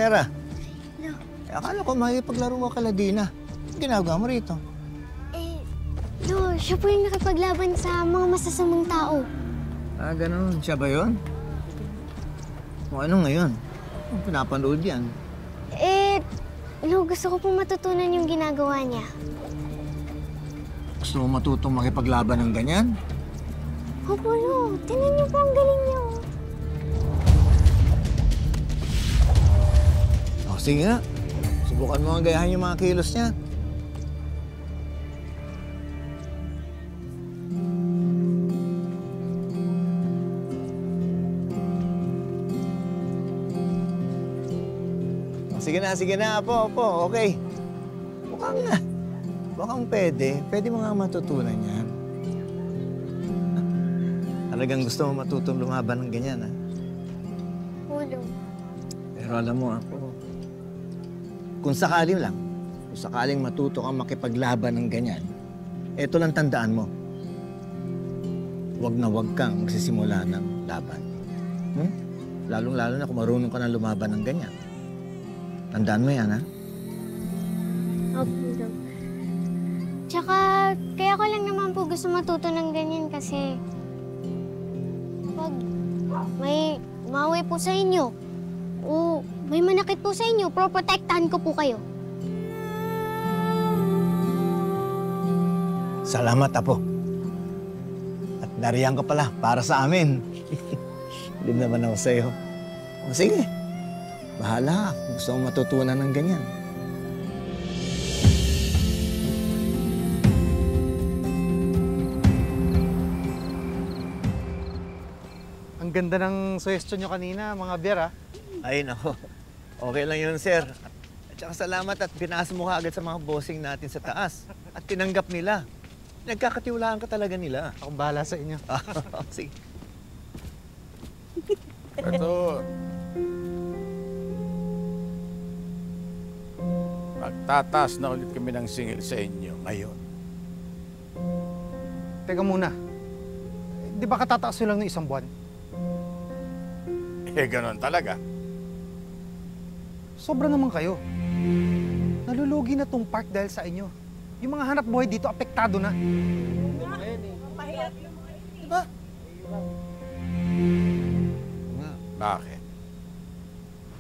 Vera. No. Akala ko makikipaglaro ko kala Dina. Anong ginagawa mo rito? Siya po yung nakipaglaban sa mga masasamang tao. Ah, ganun. Siya ba yun? O ano ngayon? Anong pinapanood yan? Gusto ko po matutunan yung ginagawa niya. Gusto mo matutong makipaglaban ng ganyan? Opo, no. Tingnan niyo po ang galing niyo. O, sige nga. Subukan mo ang gayahin yung mga kilos niya. Sige na, Apo, okay. Mukhang pwede. Pwede mo nga matutunan yan. Talagang gusto mo matutong lumaban ng ganyan, ha? Ulo. Pero alam mo, Apo, kung sakaling matuto kang makipaglaban ng ganyan, eto lang tandaan mo. Huwag na huwag kang magsisimula ng laban. Lalong-lalo na kung marunong ka na lumaban ng ganyan. Tandaan mo yan, ha? Opo, no. Tsaka, kaya ko lang naman po gusto matuto ng ganyan kasi pag may mawi po sa inyo o may manakit po sa inyo, protektahan ko po kayo. Salamat, Apo. At nariyan ka pala para sa amin. Hindi naman ako sa'yo. O sige, bahala ka. Gusto mong matutunan ng ganyan. Ang ganda ng suggestion nyo kanina, mga beer, ha? Ay, nako. Okay lang yun, sir. At saka salamat at pinasa mo ka agad sa mga bossing natin sa taas. At tinanggap nila. Nagkakatiwalaan ka talaga nila. Akong bahala sa inyo. Sige. Ito. Magtataas na ulit kami ng singil sa inyo ngayon. Teka muna. Di ba katataas nyo lang ng isang buwan? Ganon talaga. Sobra naman kayo. Nalulugi na tong park dahil sa inyo. Yung mga hanap buhay dito, apektado na. Diba? Bakit?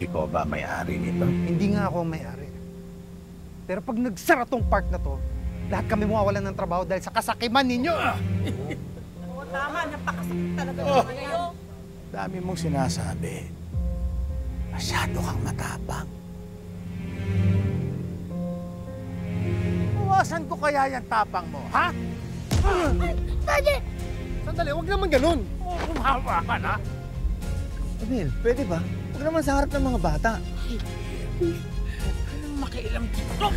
Ikaw ba may-ari nito? Hindi nga ako ang may-ari. Pero pag nagsara tong park na to, lahat kami mawawalan ng trabaho dahil sa kasakiman ninyo. Oo, tama. Napakasakit talaga naman ngayon. Dami mong sinasabi. Masyado kang matapang. Iwasan ko kaya yung tapang mo, ha? Daddy! Sandali, huwag naman ganun. Kumawa ka na. Emil, pwede ba? Huwag naman sa harap ng mga bata. Anong makialam dito?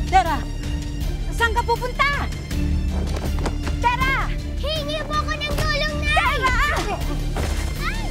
Tara! Saan ka pupunta? Tara! Hingi po ako ng tulong, Nay! Tara! Ay!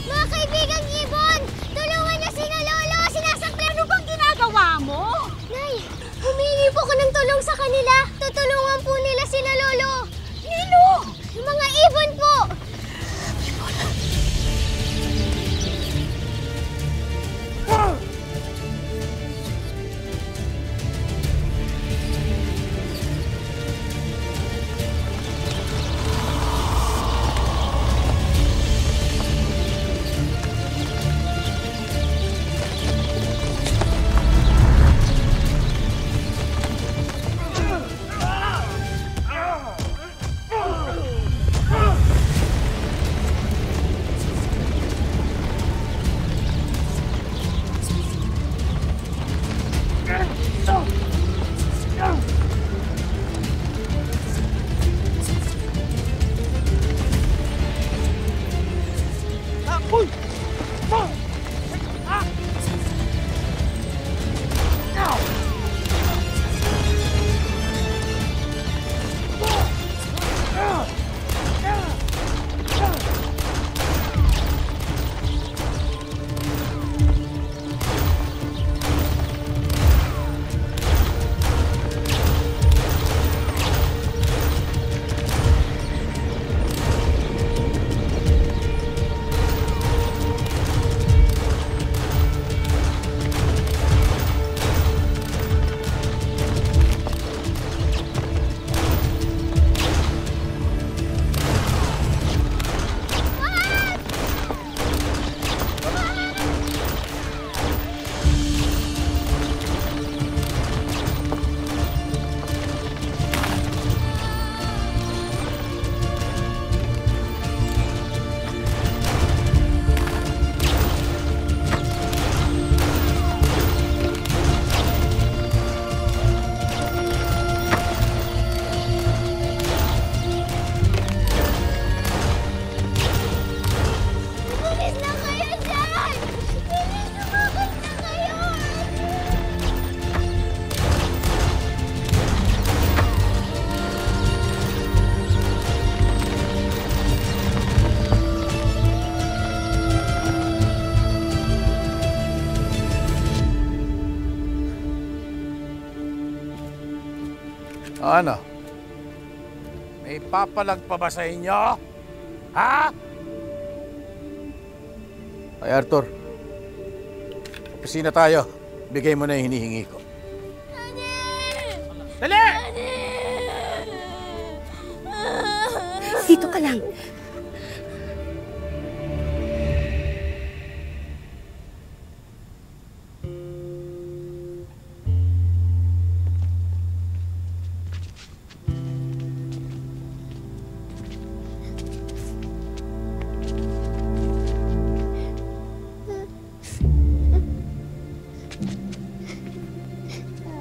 Mga kaibigang ibon! Tulungan niyo sina Lolo! Sinasaktan! Ano bang ginagawa mo? Nay, humingi po ko ng tulong sa kanila. Tutulungan po nila sina Lolo. Nino! Yung mga ibon po! Umalis na kayo dyan! Bilis, umalis na kayo! Ano? May papalag pa ba sa inyo? Ha? Ay, Arthur. Opisina tayo. Bigay mo na yung hinihingi ko. Dali! Dito ka lang.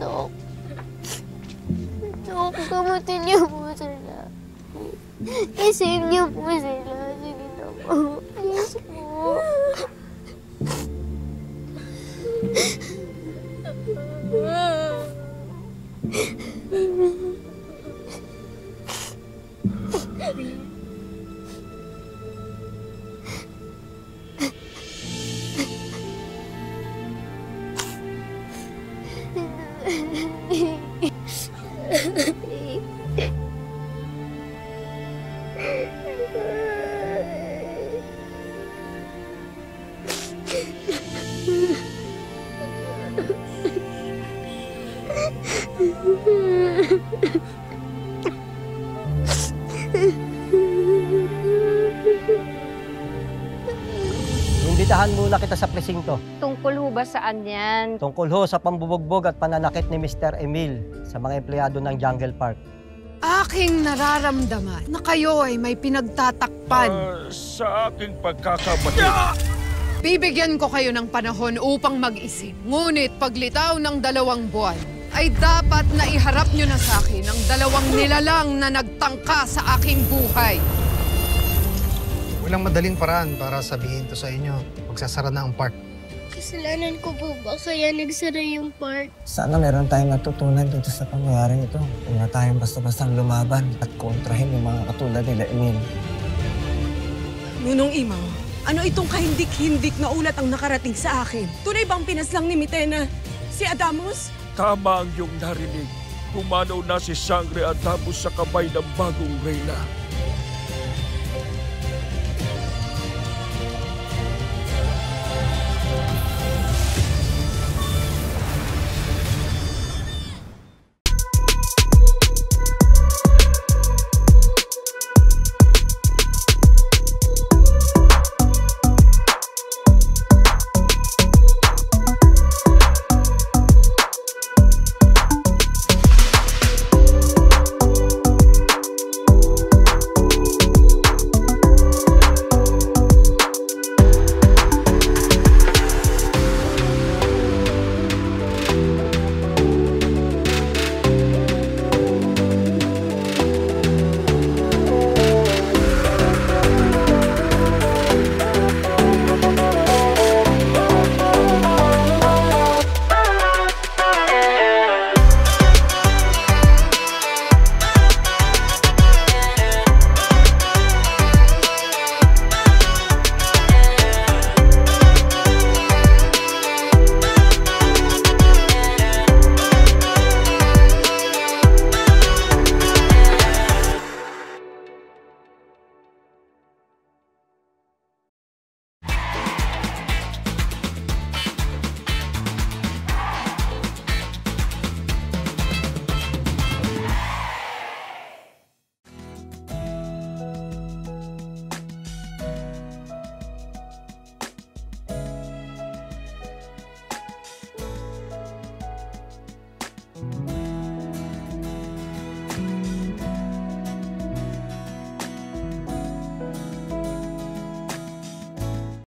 Dok. Dok, gamutin niyo po sila. I-save niyo po sila. Sige na po. Please po. Imbitahan muna kita sa presinto. Tungkol ho ba saan yan? Tungkol ho sa pambubugbog at pananakit ni Mr. Emil sa mga empleyado ng Jungle Park. Aking nararamdaman na kayo ay may pinagtatakpan. Sa aking pagkakamali. Bibigyan ko kayo ng panahon upang mag-isip. Ngunit paglitaw ng 2 buwan, ay dapat na iharap nyo na sa akin ang 2 nilalang na nagtangka sa aking buhay. Walang madaling paraan para sabihin to sa inyo. Magsasara na ang park. Kasalanan ko po ba kaya nagsara yung park? Sana meron tayong natutunan dito sa pangyayaring ito. Huwag na tayong basta-bastang lumaban at kontrahin yung mga katulad nila Emil. Ngunong Imaw, ano itong kahindik-hindik na ulat ang nakarating sa akin? Tunay bang pinaslang ni Mitena si Adamos? Tama ang iyong narinig. Pumanaw na si Sangre Adamos sa kamay ng bagong reyna.